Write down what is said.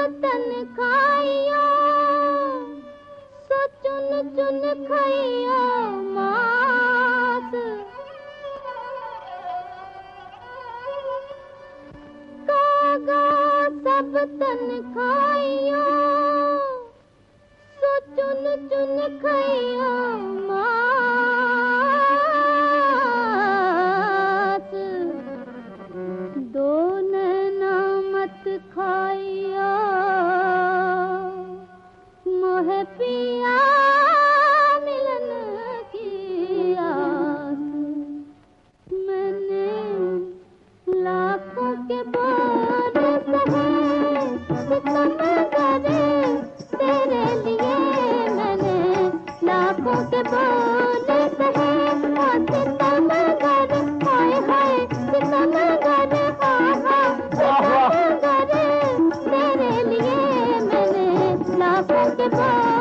खाइयो सो चुन चुन खाइयो मास कागा सब तन खाइयो सो चुन चुन खाइयो मास दो नैना मत खाइयो मोहे पिया मिलन की आस मैंने लाखों के बोल सहे सितम करे तेरे लिए मैंने लाखों के बोल सहे सितम करे हाय हाय सितम करे हाय हाय सितम करे तेरे लिए मैंने लाखों के बोल